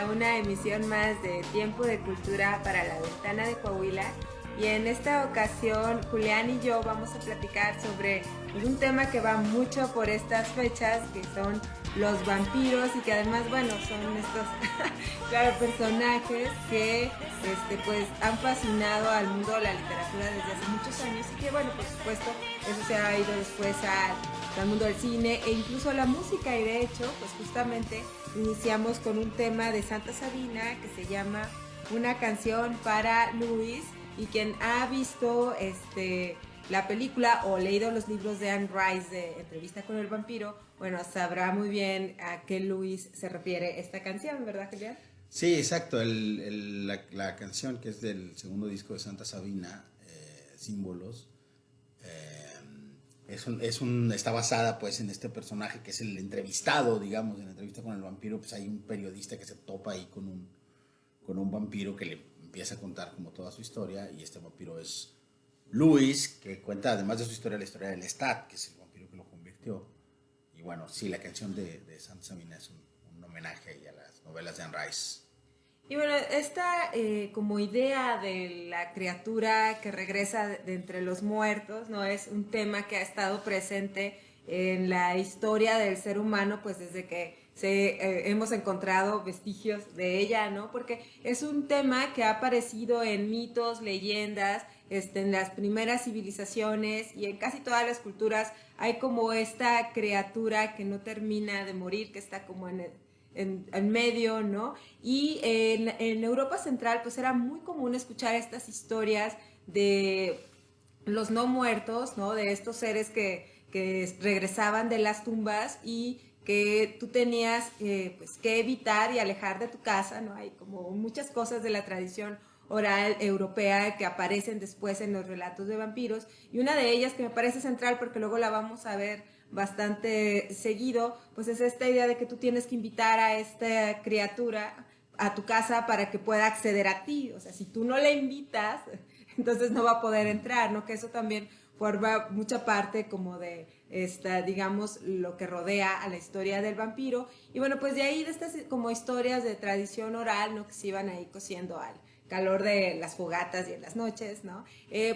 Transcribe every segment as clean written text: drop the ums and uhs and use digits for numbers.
a una emisión más de Tiempo de Cultura para la Ventana de Coahuila. Y en esta ocasión, Julián y yo vamos a platicar sobre un tema que va mucho por estas fechas, que son los vampiros y que además, bueno, son estos claro, personajes que pues han fascinado al mundo de la literatura desde hace muchos años y que, bueno, por supuesto, eso se ha ido después al mundo del cine e incluso la música. Y de hecho, pues justamente iniciamos con un tema de Santa Sabina que se llama Una canción para Luis, y quien ha visto la película o leído los libros de Anne Rice de Entrevista con el vampiro, bueno, sabrá muy bien a qué Luis se refiere esta canción, ¿verdad, Julián? Sí, exacto. La canción que es del segundo disco de Santa Sabina, Símbolos, está basada pues en este personaje que es el entrevistado, digamos, en la entrevista con el vampiro. Pues hay un periodista que se topa ahí con un vampiro que le empieza a contar como toda su historia, y este vampiro es Luis, que cuenta además de su historia la historia del Lestat, que es el vampiro que lo convirtió. Y bueno, sí, la canción de Santa Sabina es un homenaje ahí a las novelas de Anne Rice. Y bueno, esta como idea de la criatura que regresa de entre los muertos, ¿no? Es un tema que ha estado presente en la historia del ser humano, pues desde que hemos encontrado vestigios de ella, ¿no? Porque es un tema que ha aparecido en mitos, leyendas, en las primeras civilizaciones y en casi todas las culturas hay como esta criatura que no termina de morir, que está como en medio, ¿no? Y en Europa Central pues era muy común escuchar estas historias de los no muertos, ¿no? De estos seres que regresaban de las tumbas y que tú tenías pues, que evitar y alejar de tu casa, ¿no? Hay como muchas cosas de la tradición oral europea que aparecen después en los relatos de vampiros, y una de ellas que me parece central porque luego la vamos a ver bastante seguido, pues es esta idea de que tú tienes que invitar a esta criatura a tu casa para que pueda acceder a ti. O sea, si tú no le invitas, entonces no va a poder entrar, ¿no? Que eso también forma mucha parte como de esta, digamos, lo que rodea a la historia del vampiro. Y bueno, pues de ahí de estas como historias de tradición oral, ¿no? Que se iban ahí cosiendo al calor de las fogatas y en las noches, ¿no?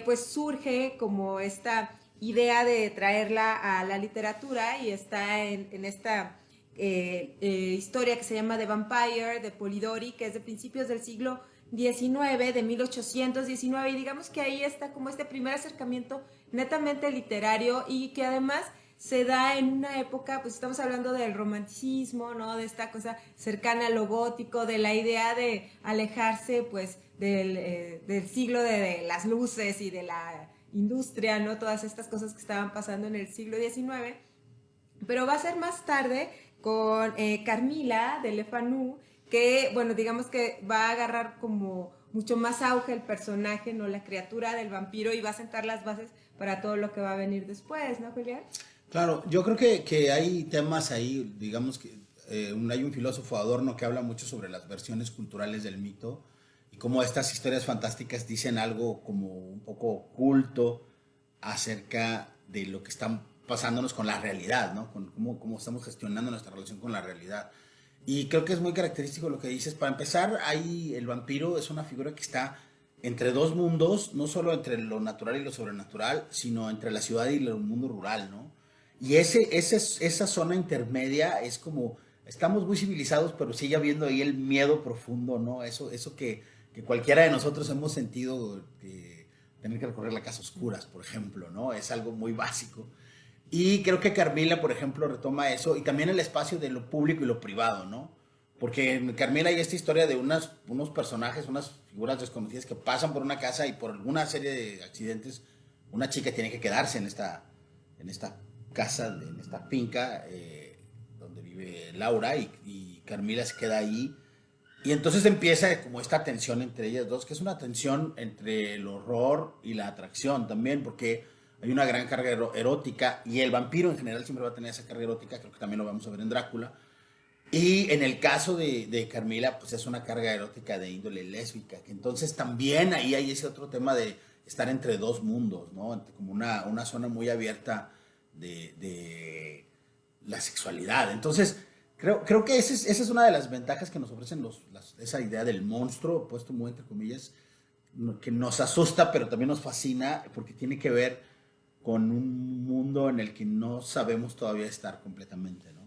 Pues surge como esta idea de traerla a la literatura, y está en esta historia que se llama The Vampire de Polidori, que es de principios del siglo XIX, de 1819, y digamos que ahí está como este primer acercamiento netamente literario, y que además se da en una época, pues estamos hablando del romanticismo, ¿no? De esta cosa cercana a lo gótico, de la idea de alejarse, pues, del siglo de las luces y de la industria, ¿no? Todas estas cosas que estaban pasando en el siglo XIX. Pero va a ser más tarde con Carmila de Le Fanu, que, bueno, digamos que va a agarrar como mucho más auge el personaje, ¿no? La criatura del vampiro, y va a sentar las bases para todo lo que va a venir después, ¿no, Julián? Claro, yo creo que hay temas ahí, digamos que hay un filósofo Adorno que habla mucho sobre las versiones culturales del mito y cómo estas historias fantásticas dicen algo como un poco oculto acerca de lo que está pasándonos con la realidad, ¿no? Con cómo estamos gestionando nuestra relación con la realidad. Y creo que es muy característico lo que dices. Para empezar, ahí el vampiro es una figura que está entre dos mundos, no solo entre lo natural y lo sobrenatural, sino entre la ciudad y el mundo rural, ¿no? Y esa zona intermedia es como, estamos muy civilizados, pero sigue habiendo ahí el miedo profundo, ¿no? Eso que cualquiera de nosotros hemos sentido, tener que recorrer la casa a oscuras, por ejemplo, ¿no? Es algo muy básico. Y creo que Carmila, por ejemplo, retoma eso, y también el espacio de lo público y lo privado, ¿no? Porque en Carmila hay esta historia de unos personajes, unas figuras desconocidas que pasan por una casa y por alguna serie de accidentes, una chica tiene que quedarse en esta casa, en esta finca donde vive Laura, y Carmila se queda ahí. Y entonces empieza como esta tensión entre ellas dos, que es una tensión entre el horror y la atracción también, porque hay una gran carga erótica, y el vampiro en general siempre va a tener esa carga erótica, creo que también lo vamos a ver en Drácula. Y en el caso de Carmila, pues es una carga erótica de índole lésbica, que entonces también ahí hay ese otro tema de estar entre dos mundos, ¿no? Como una zona muy abierta de la sexualidad. Entonces, Creo que esa es una de las ventajas que nos ofrecen esa idea del monstruo, puesto muy entre comillas, que nos asusta, pero también nos fascina, porque tiene que ver con un mundo en el que no sabemos todavía estar completamente, ¿no?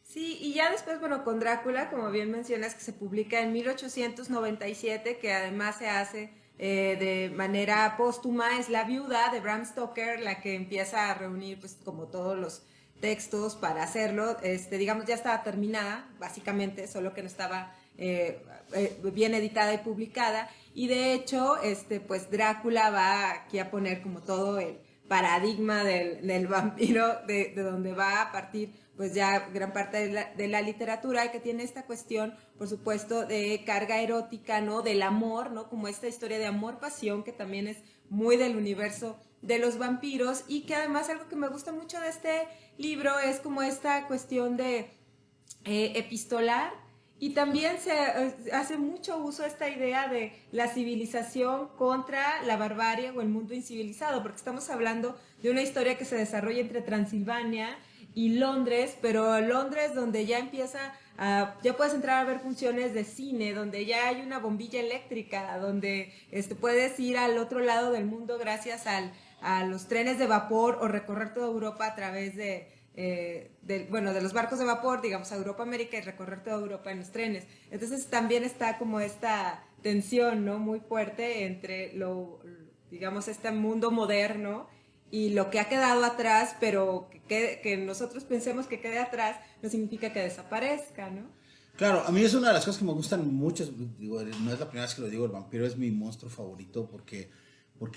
Sí, y ya después, bueno, con Drácula, como bien mencionas, que se publica en 1897, que además se hace de manera póstuma, es la viuda de Bram Stoker la que empieza a reunir, pues, como todos los textos para hacerlo. Digamos, ya estaba terminada, básicamente, solo que no estaba bien editada y publicada. Y de hecho, pues Drácula va aquí a poner como todo el paradigma del vampiro, de donde va a partir pues ya gran parte de la literatura, que tiene esta cuestión, por supuesto, de carga erótica, ¿no? Del amor, ¿no? Como esta historia de amor-pasión, que también es muy del universo de los vampiros, y que además algo que me gusta mucho de este libro es como esta cuestión de epistolar, y también se hace mucho uso esta idea de la civilización contra la barbarie o el mundo incivilizado, porque estamos hablando de una historia que se desarrolla entre Transilvania y Londres, pero Londres donde ya empieza ya puedes entrar a ver funciones de cine, donde ya hay una bombilla eléctrica, donde puedes ir al otro lado del mundo gracias a los trenes de vapor, o recorrer toda Europa a través bueno, de los barcos de vapor, digamos, a Europa, América, y recorrer toda Europa en los trenes. Entonces también está como esta tensión, ¿no? Muy fuerte entre digamos, este mundo moderno y lo que ha quedado atrás, pero que nosotros pensemos que quede atrás no significa que desaparezca, ¿no? Claro, a mí es una de las cosas que me gustan mucho, digo, no es la primera vez que lo digo, el vampiro es mi monstruo favorito porque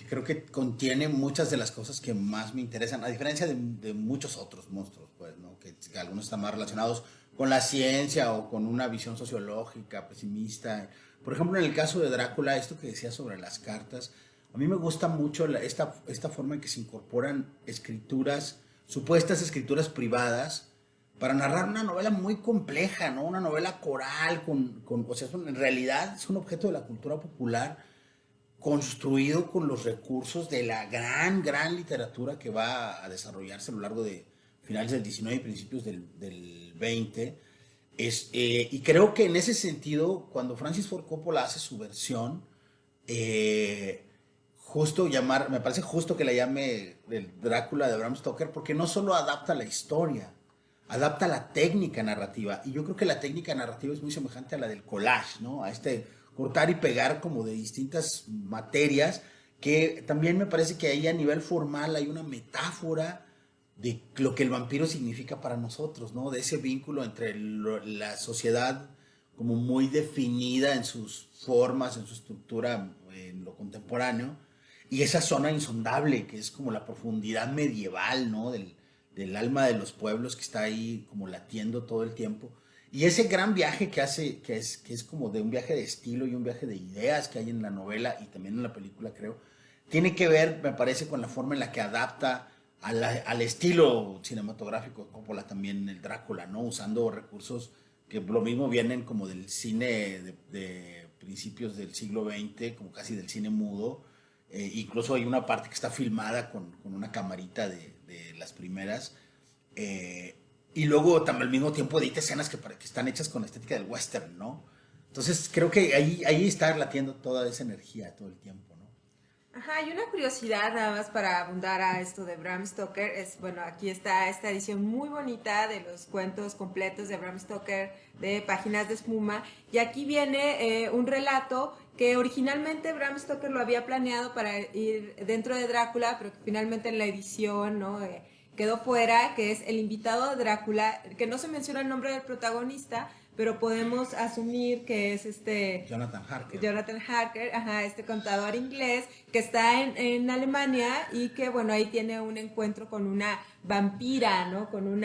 creo que contiene muchas de las cosas que más me interesan, a diferencia de muchos otros monstruos, pues, ¿no? Que algunos están más relacionados con la ciencia o con una visión sociológica, pesimista. Por ejemplo, en el caso de Drácula, esto que decía sobre las cartas, a mí me gusta mucho esta forma en que se incorporan escrituras, supuestas escrituras privadas, para narrar una novela muy compleja, ¿no? Una novela coral, o sea, en realidad es un objeto de la cultura popular construido con los recursos de la gran literatura que va a desarrollarse a lo largo de finales del 19 y principios del 20. Y creo que en ese sentido, cuando Francis Ford Coppola hace su versión, me parece justo que la llame el Drácula de Bram Stoker, porque no solo adapta la historia, adapta la técnica narrativa. Y yo creo que la técnica narrativa es muy semejante a la del collage, ¿no? A cortar y pegar como de distintas materias, que también me parece que ahí a nivel formal hay una metáfora de lo que el vampiro significa para nosotros, ¿no? De ese vínculo entre la sociedad como muy definida en sus formas, en su estructura, en lo contemporáneo, y esa zona insondable que es como la profundidad medieval, ¿no? Del alma de los pueblos que está ahí como latiendo todo el tiempo. Y ese gran viaje que hace, que es como de un viaje de estilo y un viaje de ideas que hay en la novela y también en la película, creo, tiene que ver, me parece, con la forma en la que adapta al estilo cinematográfico de Coppola también el Drácula, ¿no? Usando recursos que lo mismo vienen como del cine de principios del siglo XX, como casi del cine mudo. Incluso hay una parte que está filmada con una camarita de las primeras. Y luego también al mismo tiempo edita escenas que están hechas con estética del western, ¿no? Entonces creo que ahí está latiendo toda esa energía todo el tiempo, ¿no? Ajá, y una curiosidad nada más para abundar a esto de Bram Stoker es, bueno, aquí está esta edición muy bonita de los cuentos completos de Bram Stoker de Páginas de Espuma, y aquí viene un relato que originalmente Bram Stoker lo había planeado para ir dentro de Drácula, pero que finalmente en la edición, ¿no? Quedó fuera, que es El invitado de Drácula, que no se menciona el nombre del protagonista, pero podemos asumir que es Jonathan Harker. Jonathan Harker, ajá, este contador inglés que está en Alemania, y que, bueno, ahí tiene un encuentro con una vampira, ¿no? Con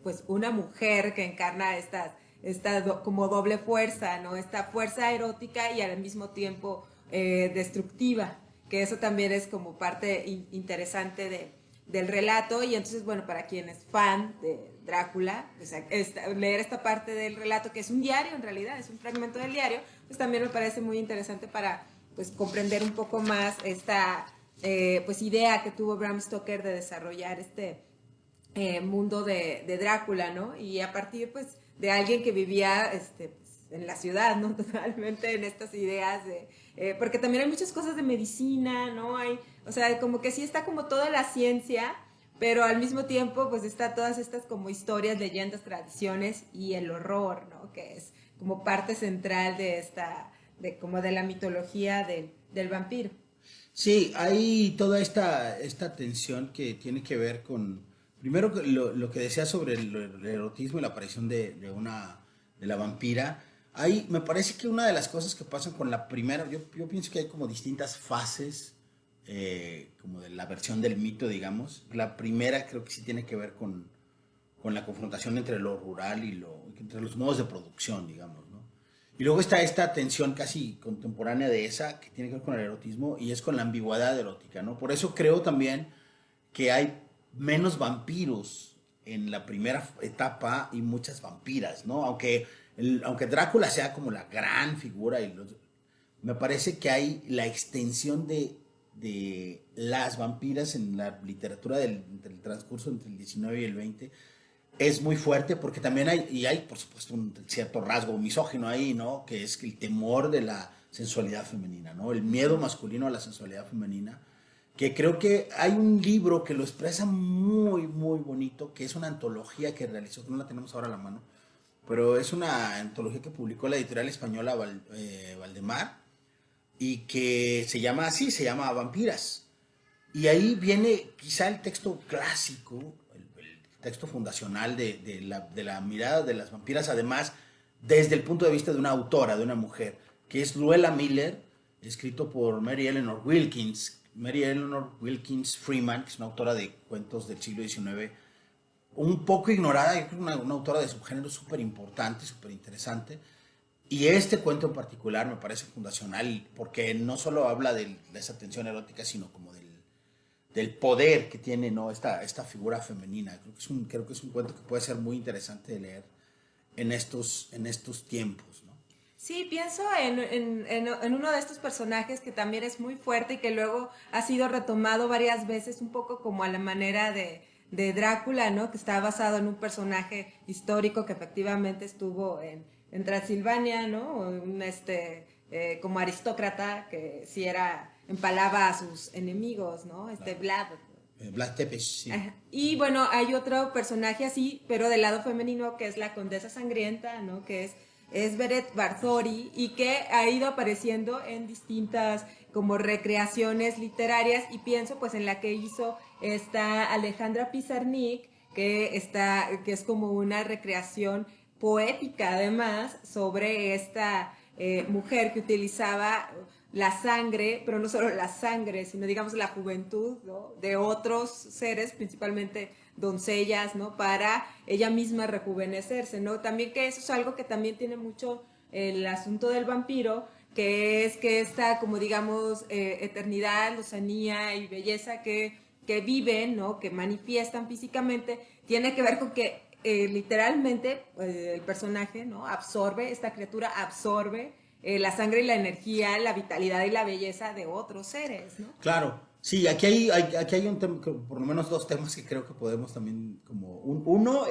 pues una mujer que encarna como doble fuerza, ¿no? Esta fuerza erótica y al mismo tiempo destructiva, que eso también es como parte interesante del relato. Y entonces, bueno, para quien es fan de Drácula, pues, leer esta parte del relato, que es un diario en realidad, es un fragmento del diario, pues también me parece muy interesante para, pues, comprender un poco más esta pues idea que tuvo Bram Stoker de desarrollar mundo de Drácula, ¿no? Y a partir, pues, de alguien que vivía en la ciudad, ¿no? Totalmente en estas ideas de... porque también hay muchas cosas de medicina, ¿no? Hay, o sea, como que sí está como toda la ciencia, pero al mismo tiempo pues está todas estas como historias, leyendas, tradiciones y el horror, ¿no? Que es como parte central de esta, de como de la mitología del vampiro. Sí, hay toda esta tensión que tiene que ver con, primero lo que decía sobre el erotismo y la aparición de la vampira. Ahí me parece que una de las cosas que pasan con la primera, yo pienso que hay como distintas fases, como de la versión del mito, digamos. La primera creo que sí tiene que ver con la confrontación entre lo rural entre los modos de producción, digamos, ¿no? Y luego está esta tensión casi contemporánea de esa, que tiene que ver con el erotismo y es con la ambigüedad erótica, ¿no? Por eso creo también que hay menos vampiros en la primera etapa y muchas vampiras, ¿no? Aunque Drácula sea como la gran figura, me parece que hay la extensión de las vampiras en la literatura entre el transcurso entre el 19 y el 20 es muy fuerte porque también hay por supuesto un cierto rasgo misógino ahí, ¿no? Que es el temor de la sensualidad femenina, ¿no? El miedo masculino a la sensualidad femenina, que creo que hay un libro que lo expresa muy, muy bonito, que es una antología que realizó, que no la tenemos ahora a la mano, pero es una antología que publicó la editorial española Valdemar y que se llama así, se llama Vampiras. Y ahí viene quizá el texto clásico, el texto fundacional de la mirada de las vampiras, además desde el punto de vista de una autora, de una mujer, que es Luella Miller, escrito por Mary Eleanor Wilkins. Mary Eleanor Wilkins Freeman, que es una autora de cuentos del siglo XIX, un poco ignorada, yo creo una autora de subgénero súper importante, súper interesante. Y este cuento en particular me parece fundacional porque no solo habla de esa tensión erótica, sino como del poder que tiene, ¿no? esta figura femenina. Creo que es un cuento que puede ser muy interesante de leer en estos tiempos, ¿no? Sí, pienso en uno de estos personajes que también es muy fuerte y que luego ha sido retomado varias veces, un poco como a la manera de Drácula, ¿no? Que está basado en un personaje histórico que efectivamente estuvo en Transilvania, ¿no? Como aristócrata que sí empalaba a sus enemigos, ¿no? Claro. Vlad. Vlad Tepes, sí. Ajá. Y bueno, hay otro personaje así, pero del lado femenino, que es la Condesa Sangrienta, ¿no? Que es Beret Barthori y que ha ido apareciendo en distintas como recreaciones literarias y pienso pues en la que hizo esta Alejandra Pizarnik, que es como una recreación poética además sobre esta mujer que utilizaba la sangre, pero no solo la sangre, sino digamos la juventud, ¿no? De otros seres, principalmente doncellas, ¿no? Para ella misma rejuvenecerse, ¿no? También que eso es algo que también tiene mucho el asunto del vampiro, que es que esta, como digamos, eternidad, lozanía y belleza que viven, ¿no? Que manifiestan físicamente, tiene que ver con que literalmente el personaje, ¿no? Absorbe, esta criatura absorbe la sangre y la energía, la vitalidad y la belleza de otros seres, ¿no? Claro, sí, aquí hay un tema, por lo menos dos temas que creo que podemos también, como, uno,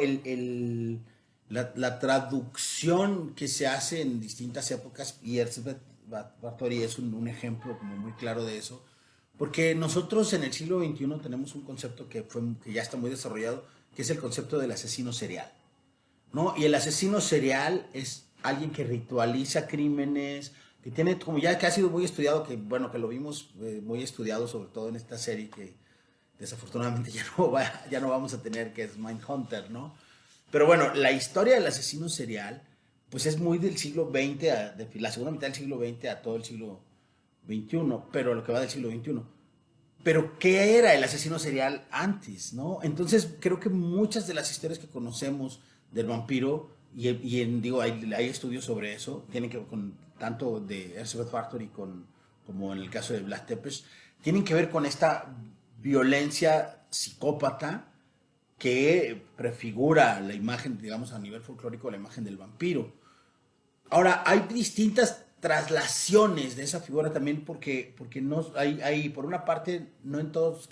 la traducción que se hace en distintas épocas, y Elizabeth Bathory es un ejemplo como muy claro de eso, porque nosotros en el siglo XXI tenemos un concepto que ya está muy desarrollado, que es el concepto del asesino serial, ¿no? Y el asesino serial es alguien que ritualiza crímenes, que tiene, como ya que ha sido muy estudiado, que bueno, que lo vimos muy estudiado, sobre todo en esta serie que desafortunadamente ya no vamos a tener, que es Mindhunter, ¿no? Pero bueno, la historia del asesino serial, pues es muy del siglo XX, de la segunda mitad del siglo XX a todo el siglo XXI, pero lo que va del siglo XXI. Pero ¿qué era el asesino serial antes, no? Entonces creo que muchas de las historias que conocemos del vampiro, digo, hay estudios sobre eso, tienen que ver con, tanto de Elizabeth Bathory como en el caso de Vlad Tepes, tienen que ver con esta violencia psicópata que prefigura la imagen, digamos, a nivel folclórico, la imagen del vampiro. Ahora, hay distintas traslaciones de esa figura también porque no por una parte, no en todos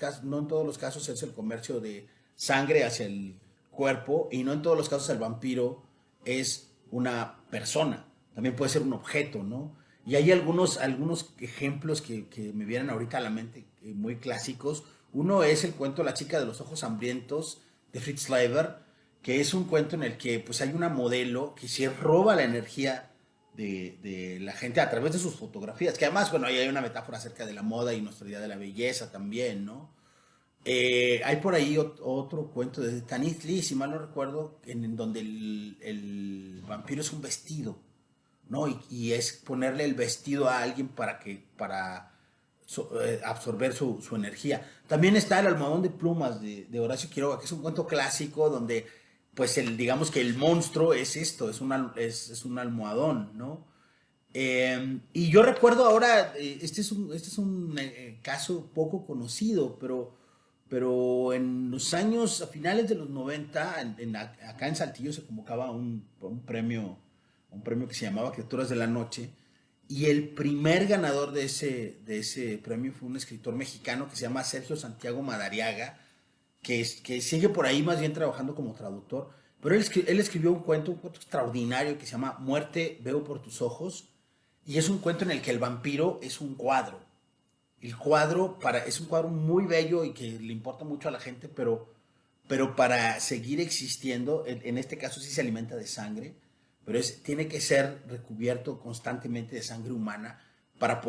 los casos es el comercio de sangre hacia el cuerpo y no en todos los casos el vampiro es una persona, también puede ser un objeto, ¿no? Y hay algunos ejemplos que me vienen ahorita a la mente, muy clásicos. Uno es el cuento La chica de los ojos hambrientos de Fritz Leiber, que es un cuento en el que pues hay una modelo que se roba la energía de la gente a través de sus fotografías, que además, bueno, ahí hay una metáfora acerca de la moda y nuestra idea de la belleza también, ¿no? Hay por ahí otro cuento de Tanith Lee, si mal no recuerdo, en donde el vampiro es un vestido, ¿no? Y es ponerle el vestido a alguien para absorber su energía. También está El almohadón de plumas Horacio Quiroga, que es un cuento clásico donde, pues, digamos que el monstruo es esto, es un almohadón, ¿no? Y yo recuerdo ahora, este es un caso poco conocido, pero en los años, a finales de los 90, acá en Saltillo se convocaba un premio que se llamaba Criaturas de la Noche, y el primer ganador de ese premio fue un escritor mexicano que se llama Sergio Santiago Madariaga, que sigue por ahí más bien trabajando como traductor, pero él escribió un cuento extraordinario que se llama Muerte, veo por tus ojos, y es un cuento en el que el vampiro es un cuadro. Es un cuadro muy bello y que le importa mucho a la gente, pero para seguir existiendo, en este caso sí se alimenta de sangre, pero tiene que ser recubierto constantemente de sangre humana para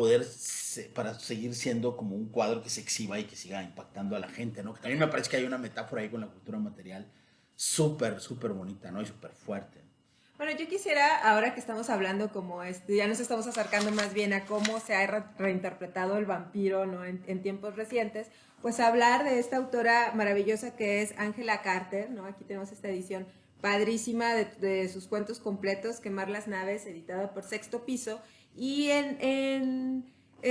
seguir siendo como un cuadro que se exhiba y que siga impactando a la gente, ¿no? Que también me parece que hay una metáfora ahí con la cultura material súper, súper bonita, ¿no? Y súper fuerte. Bueno, yo quisiera, ahora que estamos hablando como ya nos estamos acercando más bien a cómo se ha reinterpretado el vampiro, ¿no? En tiempos recientes, pues hablar de esta autora maravillosa que es Angela Carter, ¿no? Aquí tenemos esta edición padrísima de sus cuentos completos, Quemar las naves, editada por Sexto Piso, y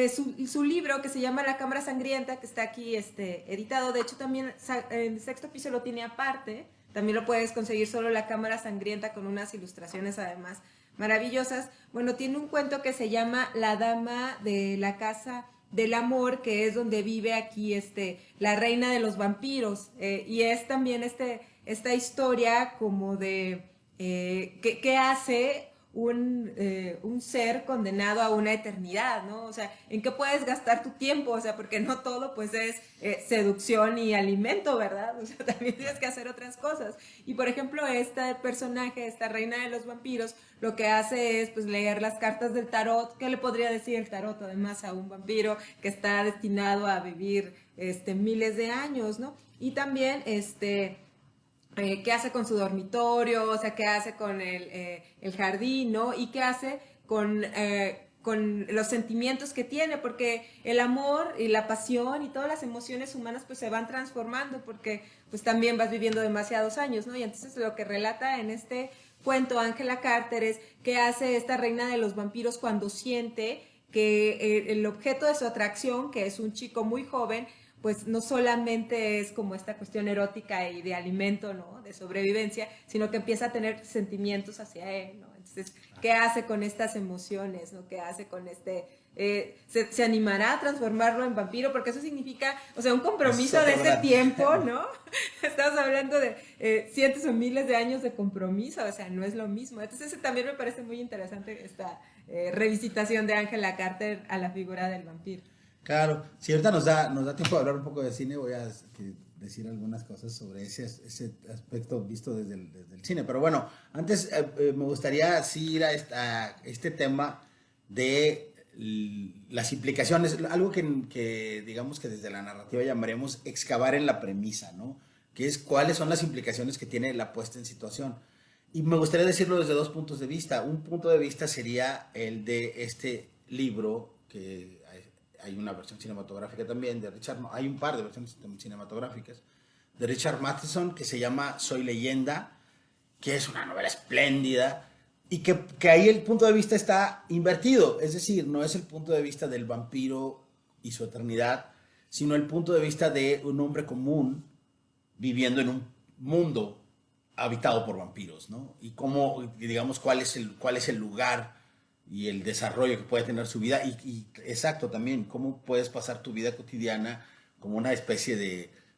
su libro que se llama La Cámara Sangrienta, que está aquí editado, de hecho también en Sexto Piso lo tiene aparte. También lo puedes conseguir solo La Cámara Sangrienta, con unas ilustraciones además maravillosas. Bueno, tiene un cuento que se llama La Dama de la Casa del Amor, que es donde vive aquí la reina de los vampiros. Y es también esta historia como de qué hace un ser condenado a una eternidad, ¿no? O sea, ¿en qué puedes gastar tu tiempo? O sea, porque no todo pues es seducción y alimento, ¿verdad? O sea, también tienes que hacer otras cosas. Y por ejemplo, este personaje, esta reina de los vampiros, lo que hace es pues leer las cartas del tarot. ¿Qué le podría decir el tarot además a un vampiro que está destinado a vivir miles de años, ¿no? Y también qué hace con su dormitorio, o sea, qué hace con el jardín, ¿no? Y qué hace con los sentimientos que tiene, porque el amor y la pasión y todas las emociones humanas pues se van transformando, porque pues también vas viviendo demasiados años, ¿no? Y entonces lo que relata en este cuento Angela Carter es qué hace esta reina de los vampiros cuando siente que el objeto de su atracción, que es un chico muy joven, pues no solamente es como esta cuestión erótica y de alimento, ¿no? De sobrevivencia, sino que empieza a tener sentimientos hacia él, ¿no? Entonces, ¿qué hace con estas emociones, ¿no? ¿Qué hace con se animará a transformarlo en vampiro? Porque eso significa, o sea, un compromiso de ese tiempo, ¿no? Estamos hablando de cientos o miles de años de compromiso, o sea, no es lo mismo. Entonces, ese también me parece muy interesante, esta revisitación de Angela Carter a la figura del vampiro. Claro, si ahorita nos da tiempo de hablar un poco de cine, voy a decir algunas cosas sobre ese aspecto visto desde el cine. Pero bueno, antes me gustaría sí ir a este tema de las implicaciones, algo que digamos que desde la narrativa llamaremos excavar en la premisa, ¿no? Que es cuáles son las implicaciones que tiene la puesta en situación. Y me gustaría decirlo desde dos puntos de vista. Un punto de vista sería el de este libro que hay una versión cinematográfica también de Richard, hay un par de versiones cinematográficas de Richard Matheson que se llama Soy Leyenda, que es una novela espléndida y que ahí el punto de vista está invertido, es decir, no es el punto de vista del vampiro y su eternidad, sino el punto de vista de un hombre común viviendo en un mundo habitado por vampiros, ¿no? Y cómo, digamos, cuál es el lugar y el desarrollo que puede tener su vida y exacto también, cómo puedes pasar tu vida cotidiana como una especie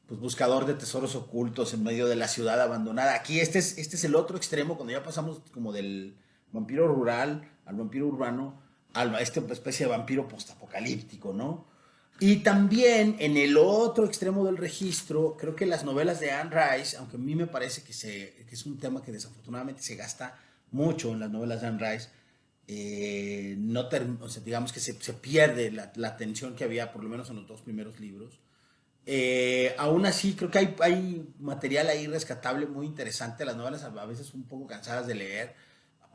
pues buscador de tesoros ocultos en medio de la ciudad abandonada. Aquí este es el otro extremo, cuando ya pasamos como del vampiro rural al vampiro urbano, a esta especie de vampiro postapocalíptico, ¿no? Y también en el otro extremo del registro, creo que las novelas de Anne Rice, aunque a mí me parece que es un tema que desafortunadamente se gasta mucho en las novelas de Anne Rice, no o sea, digamos que se pierde la atención que había, por lo menos en los dos primeros libros. Aún así, creo que hay material ahí rescatable muy interesante. Las novelas a veces un poco cansadas de leer,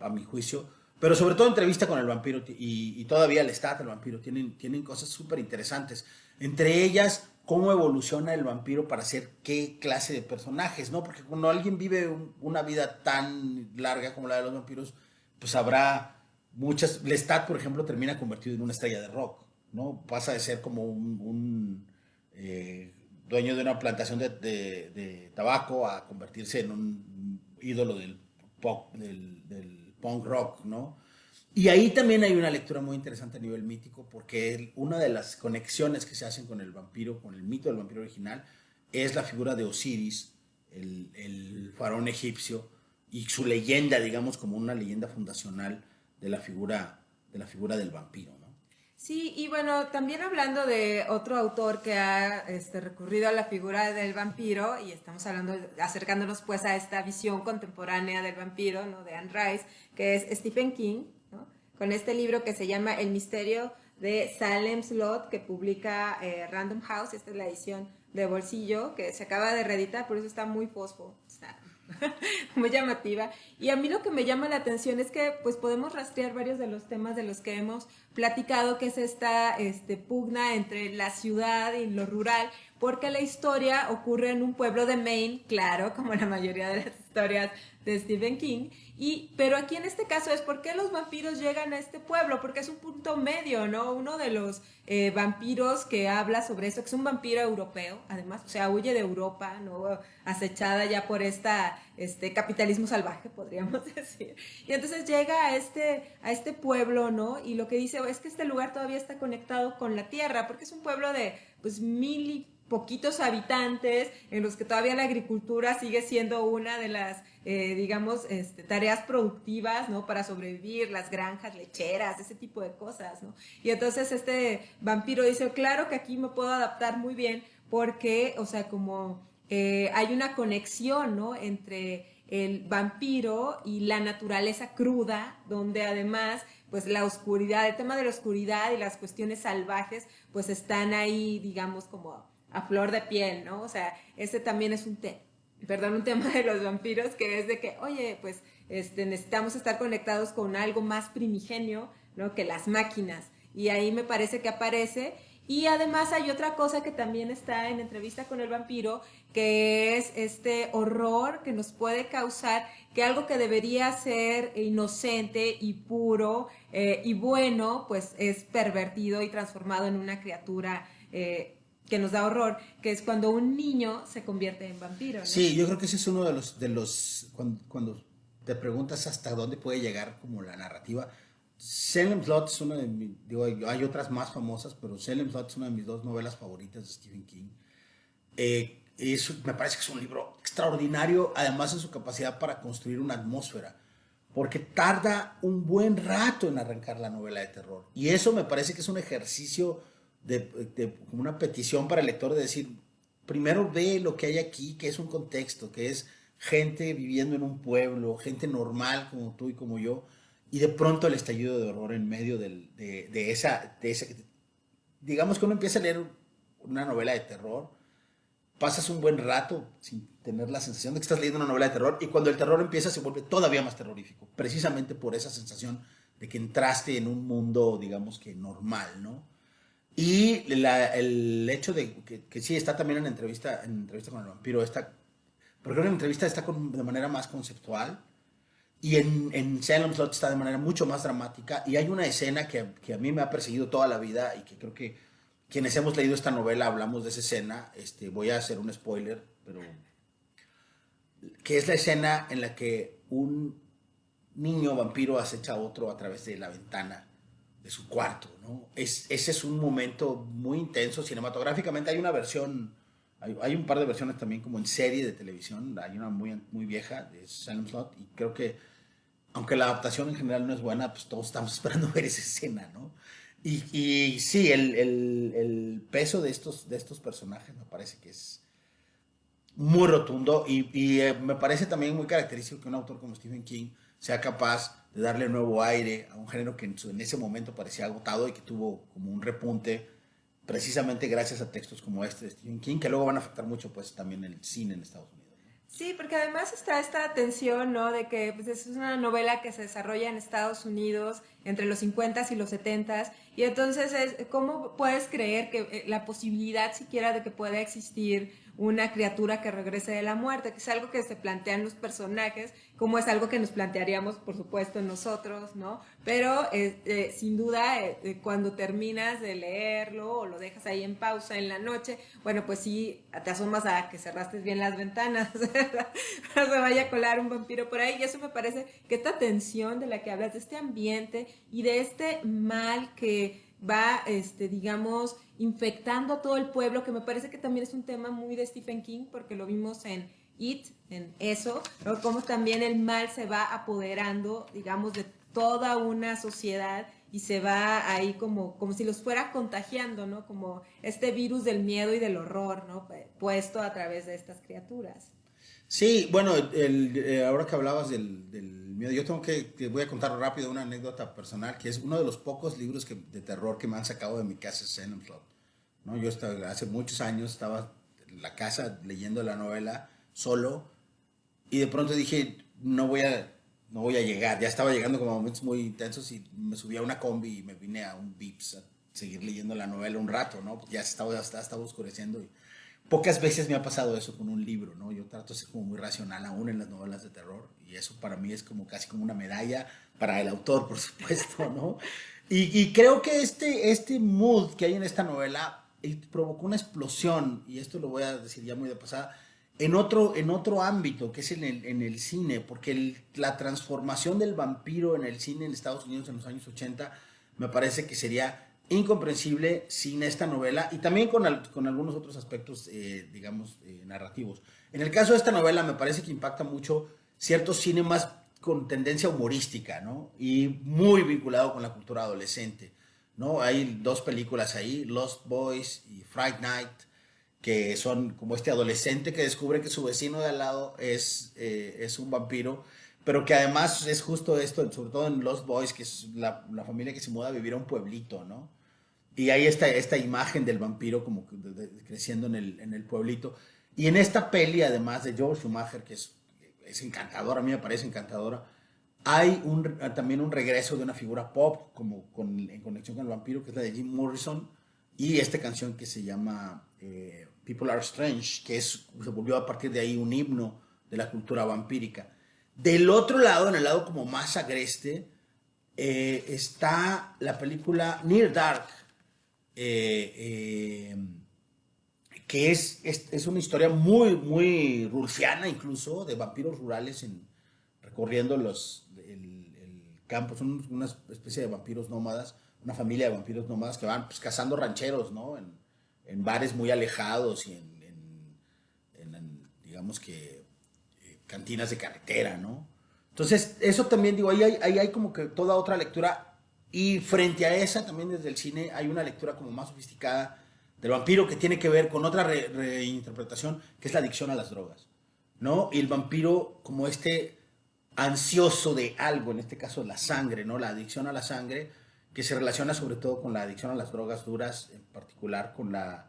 a mi juicio, pero sobre todo Entrevista con el vampiro y todavía Lestat, el vampiro, tienen cosas súper interesantes. Entre ellas, cómo evoluciona el vampiro para ser qué clase de personajes, ¿no? Porque cuando alguien vive una vida tan larga como la de los vampiros, pues habrá muchas. Lestat, por ejemplo, termina convertido en una estrella de rock, ¿no? Pasa de ser como dueño de una plantación de tabaco a convertirse en un ídolo del pop, del punk rock, ¿no? Y ahí también hay una lectura muy interesante a nivel mítico, porque una de las conexiones que se hacen con el vampiro, con el mito del vampiro original, es la figura de Osiris, el faraón egipcio, y su leyenda, digamos, como una leyenda fundacional de la figura del vampiro, ¿no? Sí, y bueno, también hablando de otro autor que ha recurrido a la figura del vampiro, y estamos hablando, acercándonos pues a esta visión contemporánea del vampiro, ¿no? De Anne Rice, que es Stephen King, ¿no? Con este libro que se llama El misterio de Salem Slot, que publica Random House. Esta es la edición de bolsillo, que se acaba de reeditar, por eso está muy fosfo, o sea, muy llamativa. Y a mí lo que me llama la atención es que pues podemos rastrear varios de los temas de los que hemos platicado, que es esta pugna entre la ciudad y lo rural, porque la historia ocurre en un pueblo de Maine, claro, como la mayoría de las historias de Stephen King, pero aquí en este caso es por qué los vampiros llegan a este pueblo, porque es un punto medio, ¿no? Uno de los vampiros que habla sobre eso, que es un vampiro europeo, además, o sea, huye de Europa, ¿no? Acechada ya por capitalismo salvaje, podríamos decir. Y entonces llega a este pueblo, ¿no? Y lo que dice es que este lugar todavía está conectado con la tierra, porque es un pueblo de, pues, 1000 y poquitos habitantes, en los que todavía la agricultura sigue siendo una de las, digamos, tareas productivas, ¿no? Para sobrevivir, las granjas lecheras, ese tipo de cosas, ¿no? Y entonces este vampiro dice, claro que aquí me puedo adaptar muy bien, porque, o sea, como hay una conexión, ¿no? Entre el vampiro y la naturaleza cruda, donde además, pues la oscuridad, el tema de la oscuridad y las cuestiones salvajes, pues están ahí, digamos, como a flor de piel, ¿no? O sea, también es un tema de los vampiros, que es de que, oye, pues necesitamos estar conectados con algo más primigenio, ¿no? Que las máquinas. Y ahí me parece que aparece. Y además hay otra cosa que también está en Entrevista con el vampiro, que es este horror que nos puede causar que algo que debería ser inocente y puro y bueno, pues es pervertido y transformado en una criatura que nos da horror, que es cuando un niño se convierte en vampiro, ¿no? Sí, yo creo que ese es uno cuando te preguntas hasta dónde puede llegar como la narrativa. Salem Slot es una de digo, hay otras más famosas, pero Salem Slot es una de mis dos novelas favoritas de Stephen King. Me parece que es un libro extraordinario, además en su capacidad para construir una atmósfera, porque tarda un buen rato en arrancar la novela de terror. Y eso me parece que es un ejercicio como una petición para el lector de decir, primero ve lo que hay aquí, que es un contexto, que es gente viviendo en un pueblo, gente normal como tú y como yo, y de pronto el estallido de horror en medio de esa. Digamos que uno empieza a leer una novela de terror, pasas un buen rato sin tener la sensación de que estás leyendo una novela de terror, y cuando el terror empieza se vuelve todavía más terrorífico, precisamente por esa sensación de que entraste en un mundo, digamos que normal, ¿no? Y el hecho de que sí está también en entrevista con el vampiro, pero creo que en entrevista está de manera más conceptual, y en Salem Slot está de manera mucho más dramática, y hay una escena que a mí me ha perseguido toda la vida, y que creo que quienes hemos leído esta novela hablamos de esa escena. Voy a hacer un spoiler, pero que es la escena en la que un niño vampiro acecha a otro a través de la ventana de su cuarto, ¿no? Ese es un momento muy intenso cinematográficamente. Hay una versión Hay un par de versiones también como en serie de televisión. Hay una muy vieja de Salem Slot y creo que, aunque la adaptación en general no es buena, pues todos estamos esperando ver esa escena, ¿no? Y sí, el peso de estos personajes me parece que es muy rotundo y me parece también muy característico que un autor como Stephen King sea capaz de darle nuevo aire a un género que en ese momento parecía agotado y que tuvo como un repunte precisamente gracias a textos como este de Stephen King, que luego van a afectar mucho pues también el cine en Estados Unidos, ¿no? Sí, porque además está esta tensión, ¿no? De que pues, es una novela que se desarrolla en Estados Unidos entre los 50 y los 70 y entonces ¿cómo puedes creer que la posibilidad siquiera de que pueda existir una criatura que regrese de la muerte, que es algo que se plantean los personajes, como es algo que nos plantearíamos, por supuesto, nosotros, ¿no? Pero sin duda, cuando terminas de leerlo o lo dejas ahí en pausa en la noche, bueno, pues sí, te asomas a que cerraste bien las ventanas, no se vaya a colar un vampiro por ahí, y eso me parece que esta tensión de la que hablas, de este ambiente y de este mal que va, digamos, infectando a todo el pueblo, que me parece que también es un tema muy de Stephen King, porque lo vimos en It, en eso, ¿no? Cómo también el mal se va apoderando, digamos, de toda una sociedad y se va ahí como si los fuera contagiando, ¿no? Como este virus del miedo y del horror, ¿no? Puesto a través de estas criaturas. Sí, bueno, ahora que hablabas del miedo, yo tengo que voy a contar rápido una anécdota personal, que es uno de los pocos libros de terror que me han sacado de mi casa, Salem Slot, ¿no? Yo hace muchos años estaba en la casa leyendo la novela solo y de pronto dije, no voy a llegar. Ya estaba llegando como a momentos muy intensos y me subí a una combi y me vine a un Vips a seguir leyendo la novela un rato, ¿no? Porque estaba oscureciendo y pocas veces me ha pasado eso con un libro, ¿no? Yo trato de ser como muy racional aún en las novelas de terror y eso para mí es como casi como una medalla para el autor, por supuesto, ¿no? Y creo que este mood que hay en esta novela provocó una explosión, y esto lo voy a decir ya muy de pasada, en otro ámbito, que es en el cine, porque la transformación del vampiro en el cine en Estados Unidos en los años 80 me parece que sería incomprensible sin esta novela y también con algunos otros aspectos, digamos, narrativos. En el caso de esta novela me parece que impacta mucho cierto cine más con tendencia humorística, ¿no? Y muy vinculado con la cultura adolescente, ¿no? Hay dos películas ahí, Lost Boys y Fright Night, que son como este adolescente que descubre que su vecino de al lado es un vampiro, pero que además es justo esto, sobre todo en Lost Boys, que es la familia que se muda a vivir a un pueblito, ¿no? Y hay esta imagen del vampiro como creciendo en el pueblito. Y en esta peli, además de Joel Schumacher, que es encantadora, a mí me parece encantadora, hay también un regreso de una figura pop como en conexión con el vampiro, que es la de Jim Morrison, y esta canción que se llama People Are Strange, se volvió a partir de ahí un himno de la cultura vampírica. Del otro lado, en el lado como más agreste, está la película Near Dark, eh, eh, que es una historia muy rulfiana incluso, de vampiros rurales recorriendo el campo. Son una especie de vampiros nómadas, una familia de vampiros nómadas que van pues, cazando rancheros, ¿no? En bares muy alejados y digamos que, cantinas de carretera, ¿no? Entonces, eso también, digo, ahí hay como que toda otra lectura. Y frente a esa, también desde el cine, hay una lectura como más sofisticada del vampiro que tiene que ver con otra reinterpretación, que es la adicción a las drogas, ¿no? Y el vampiro como este ansioso de algo, en este caso la sangre, ¿no? La adicción a la sangre, que se relaciona sobre todo con la adicción a las drogas duras, en particular con la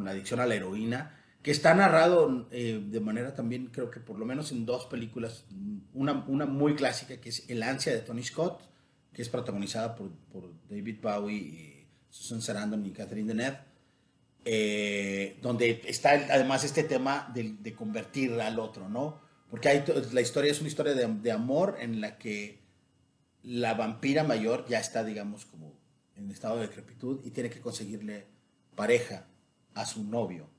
adicción a la heroína, que está narrado de manera también, creo que por lo menos en dos películas, una muy clásica que es El ansia de Tony Scott, que es protagonizada por David Bowie y Susan Sarandon y Catherine Deneuve, donde está además este tema de convertir al otro, ¿no? Porque la historia es una historia de amor en la que la vampira mayor ya está, digamos, como en estado de decrepitud y tiene que conseguirle pareja a su novio.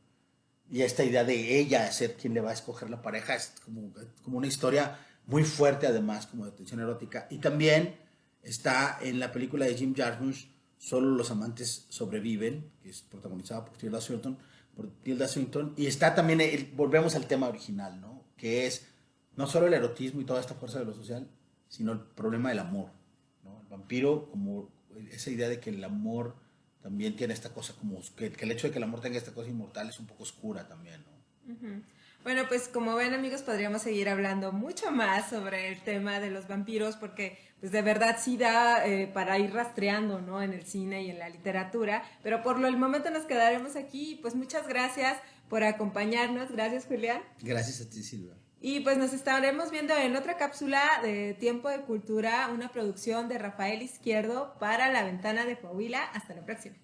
Y esta idea de ella ser quien le va a escoger la pareja es como una historia muy fuerte, además, como de tensión erótica. Y también está en la película de Jim Jarmusch, Solo los amantes sobreviven, que es protagonizada por Tilda Swinton, por Tilda Swinton. Y está también, volvemos al tema original, ¿no? Que es no solo el erotismo y toda esta fuerza de lo social, sino el problema del amor, ¿no? El vampiro, como esa idea de que el amor también tiene esta cosa, como que el hecho de que el amor tenga esta cosa inmortal es un poco oscura también, ¿no? Ujú. Bueno, pues como ven amigos, podríamos seguir hablando mucho más sobre el tema de los vampiros porque pues de verdad sí da para ir rastreando, ¿no? En el cine y en la literatura, pero por el momento nos quedaremos aquí. Pues muchas gracias por acompañarnos, gracias Julián. Gracias a ti, Silvia. Y pues nos estaremos viendo en otra cápsula de Tiempo de Cultura, una producción de Rafael Izquierdo para La Ventana de Coahuila. Hasta la próxima.